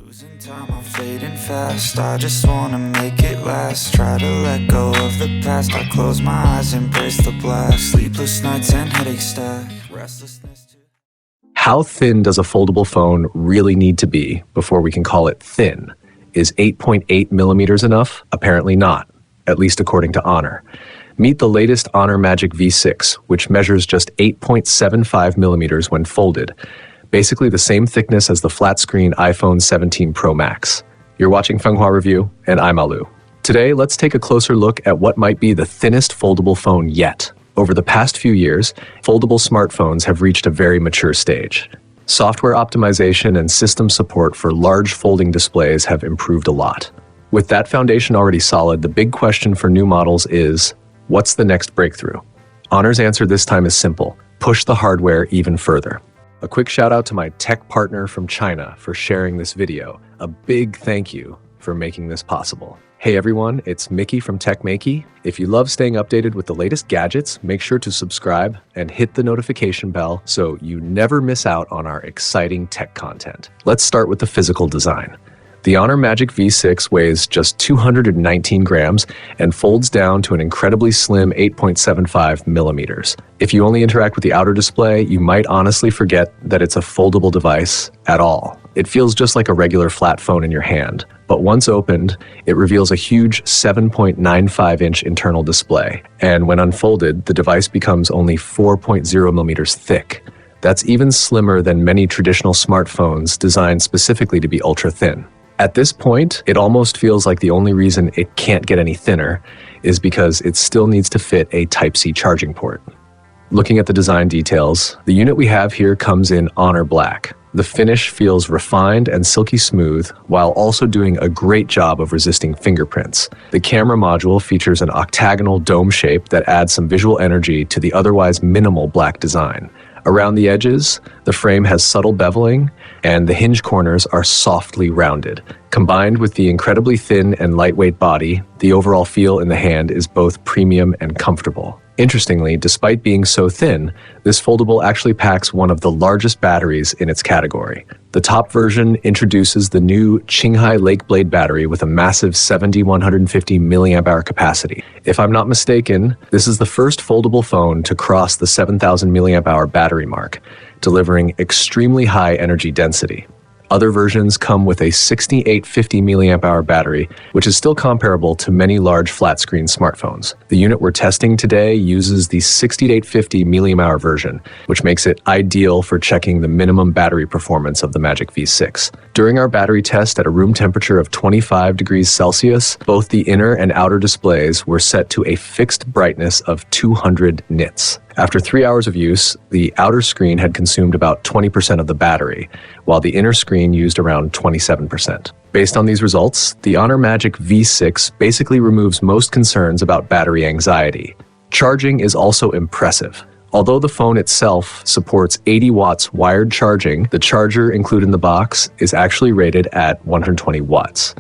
Losing time, I'm fading fast. I just wanna make it last. Try to let go of the past. I close my eyes, embrace the blast. Sleepless nights and headache stack. Restlessness too. How thin does a foldable phone really need to be before we can call it thin? Is 8.8 millimeters enough? Apparently not, at least according to Honor. Meet the latest Honor Magic V6, which measures just 8.75 millimeters when folded. Basically the same thickness as the flat-screen iPhone 17 Pro Max. You're watching Fenghua Review, and I'm Alu. Today, let's take a closer look at what might be the thinnest foldable phone yet. Over the past few years, foldable smartphones have reached a very mature stage. Software optimization and system support for large folding displays have improved a lot. With that foundation already solid, the big question for new models is, what's the next breakthrough? Honor's answer this time is simple: push the hardware even further. A quick shout out to my tech partner from China for sharing this video. A big thank you for making this possible. Hey everyone, it's Maiky from techmaiky. If you love staying updated with the latest gadgets, make sure to subscribe and hit the notification bell so you never miss out on our exciting tech content. Let's start with the physical design. The Honor Magic V6 weighs just 219 grams and folds down to an incredibly slim 8.75 millimeters. If you only interact with the outer display, you might honestly forget that it's a foldable device at all. It feels just like a regular flat phone in your hand, but once opened, it reveals a huge 7.95-inch internal display, and when unfolded, the device becomes only 4.0 millimeters thick. That's even slimmer than many traditional smartphones designed specifically to be ultra-thin. At this point, it almost feels like the only reason it can't get any thinner is because it still needs to fit a Type-C charging port. Looking at the design details, the unit we have here comes in Honor Black. The finish feels refined and silky smooth, while also doing a great job of resisting fingerprints. The camera module features an octagonal dome shape that adds some visual energy to the otherwise minimal black design. Around the edges, the frame has subtle beveling, and the hinge corners are softly rounded. Combined with the incredibly thin and lightweight body, the overall feel in the hand is both premium and comfortable. Interestingly, despite being so thin, this foldable actually packs one of the largest batteries in its category. The top version introduces the new Qinghai Lake Blade battery with a massive 7,150 mAh capacity. If I'm not mistaken, this is the first foldable phone to cross the 7,000 mAh battery mark, delivering extremely high energy density. Other versions come with a 6,850 mAh battery, which is still comparable to many large flat-screen smartphones. The unit we're testing today uses the 6,850 mAh version, which makes it ideal for checking the minimum battery performance of the Magic V6. During our battery test at a room temperature of 25 degrees Celsius, both the inner and outer displays were set to a fixed brightness of 200 nits. After 3 hours of use, the outer screen had consumed about 20% of the battery, while the inner screen used around 27%. Based on these results, the Honor Magic V6 basically removes most concerns about battery anxiety. Charging is also impressive. Although the phone itself supports 80 watts wired charging, the charger included in the box is actually rated at 120 watts.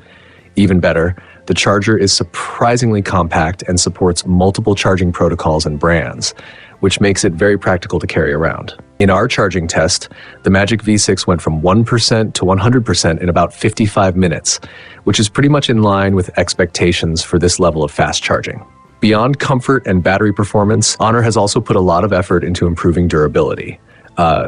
Even better, the charger is surprisingly compact and supports multiple charging protocols and brands, which makes it very practical to carry around. In our charging test, the Magic V6 went from 1% to 100% in about 55 minutes, which is pretty much in line with expectations for this level of fast charging. Beyond comfort and battery performance, Honor has also put a lot of effort into improving durability.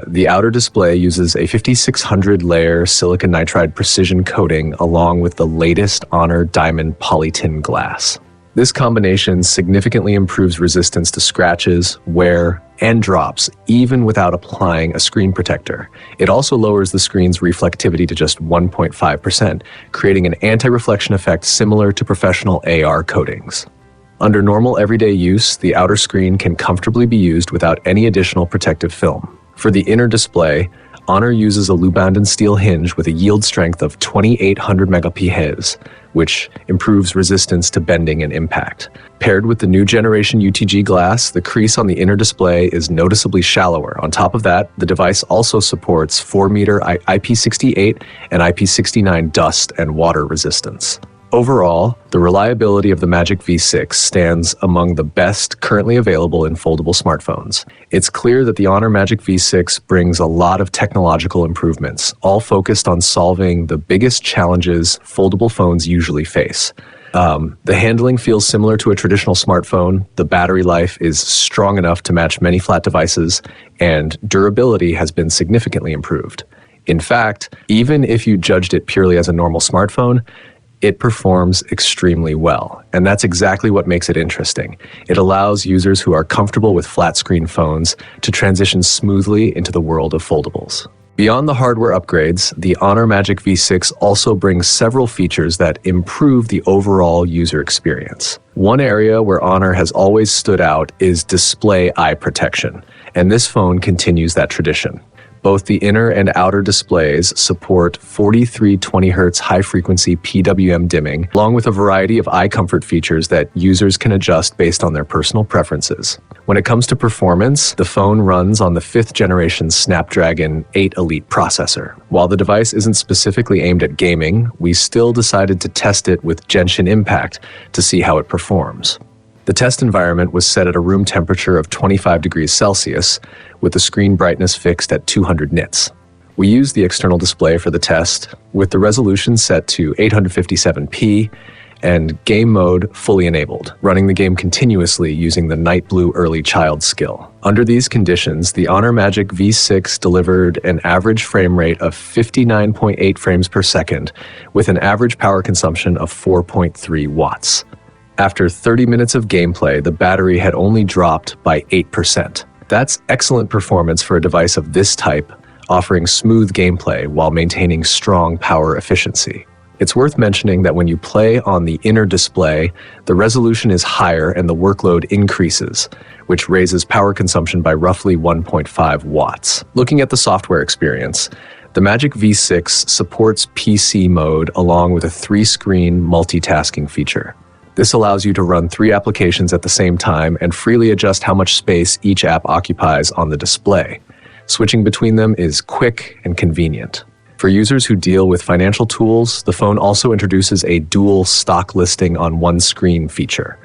The outer display uses a 5600-layer silicon nitride precision coating along with the latest Honor Diamond Polytin glass. This combination significantly improves resistance to scratches, wear, and drops, even without applying a screen protector. It also lowers the screen's reflectivity to just 1.5%, creating an anti-reflection effect similar to professional AR coatings. Under normal everyday use, the outer screen can comfortably be used without any additional protective film. For the inner display, Honor uses a Lubanden steel hinge with a yield strength of 2,800 megapHz, which improves resistance to bending and impact. Paired with the new generation UTG glass, the crease on the inner display is noticeably shallower. On top of that, the device also supports 4-meter IP68 and IP69 dust and water resistance. Overall, the reliability of the Magic V6 stands among the best currently available in foldable smartphones. It's clear that the Honor Magic V6 brings a lot of technological improvements, all focused on solving the biggest challenges foldable phones usually face. The handling feels similar to a traditional smartphone, the battery life is strong enough to match many flat devices, and durability has been significantly improved. In fact, even if you judged it purely as a normal smartphone, it performs extremely well, and that's exactly what makes it interesting. It allows users who are comfortable with flat-screen phones to transition smoothly into the world of foldables. Beyond the hardware upgrades, the Honor Magic V6 also brings several features that improve the overall user experience. One area where Honor has always stood out is display eye protection, and this phone continues that tradition. Both the inner and outer displays support 4320 Hz high-frequency PWM dimming, along with a variety of eye comfort features that users can adjust based on their personal preferences. When it comes to performance, the phone runs on the 5th generation Snapdragon 8 Elite processor. While the device isn't specifically aimed at gaming, we still decided to test it with Genshin Impact to see how it performs. The test environment was set at a room temperature of 25 degrees Celsius, with the screen brightness fixed at 200 nits. We used the external display for the test, with the resolution set to 857p and game mode fully enabled, running the game continuously using the Night Blue Early Child skill. Under these conditions, the Honor Magic V6 delivered an average frame rate of 59.8 frames per second, with an average power consumption of 4.3 watts. After 30 minutes of gameplay, the battery had only dropped by 8%. That's excellent performance for a device of this type, offering smooth gameplay while maintaining strong power efficiency. It's worth mentioning that when you play on the inner display, the resolution is higher and the workload increases, which raises power consumption by roughly 1.5 watts. Looking at the software experience, the Magic V6 supports PC mode along with a 3-screen multitasking feature. This allows you to run 3 applications at the same time and freely adjust how much space each app occupies on the display. Switching between them is quick and convenient. For users who deal with financial tools, the phone also introduces a dual stock listing on one screen feature.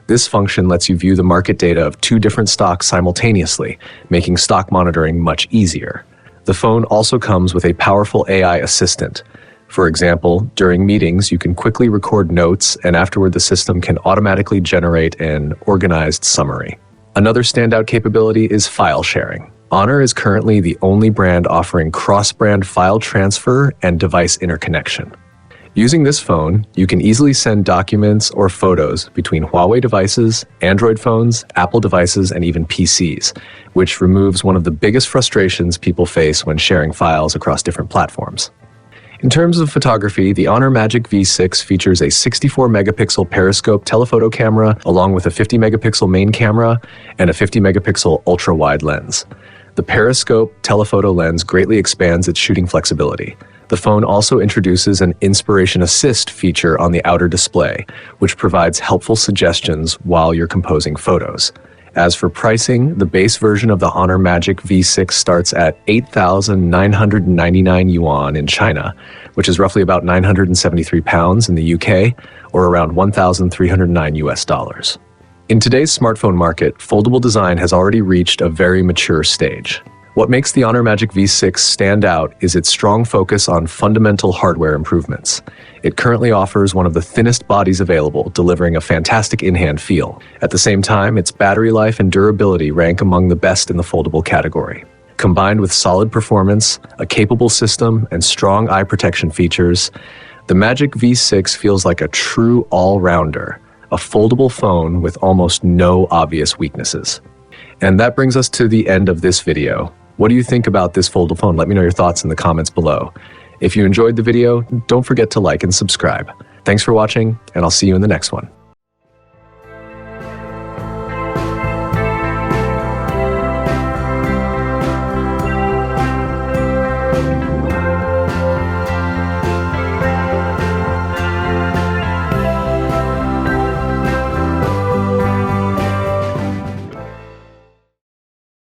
This function lets you view the market data of 2 different stocks simultaneously, making stock monitoring much easier. The phone also comes with a powerful AI assistant. For example, during meetings, you can quickly record notes, and afterward the system can automatically generate an organized summary. Another standout capability is file sharing. Honor is currently the only brand offering cross-brand file transfer and device interconnection. Using this phone, you can easily send documents or photos between Huawei devices, Android phones, Apple devices, and even PCs, which removes one of the biggest frustrations people face when sharing files across different platforms. In terms of photography, the Honor Magic V6 features a 64-megapixel periscope telephoto camera along with a 50-megapixel main camera and a 50-megapixel ultra-wide lens. The periscope telephoto lens greatly expands its shooting flexibility. The phone also introduces an Inspiration Assist feature on the outer display, which provides helpful suggestions while you're composing photos. As for pricing, the base version of the Honor Magic V6 starts at 8,999 yuan in China, which is roughly about 973 pounds in the UK, or around $1,309 US. In today's smartphone market, foldable design has already reached a very mature stage. What makes the Honor Magic V6 stand out is its strong focus on fundamental hardware improvements. It currently offers one of the thinnest bodies available, delivering a fantastic in-hand feel. At the same time, its battery life and durability rank among the best in the foldable category. Combined with solid performance, a capable system, and strong eye protection features, the Magic V6 feels like a true all-rounder, a foldable phone with almost no obvious weaknesses. And that brings us to the end of this video. What do you think about this foldable phone? Let me know your thoughts in the comments below. If you enjoyed the video, don't forget to like and subscribe. Thanks for watching, and I'll see you in the next one.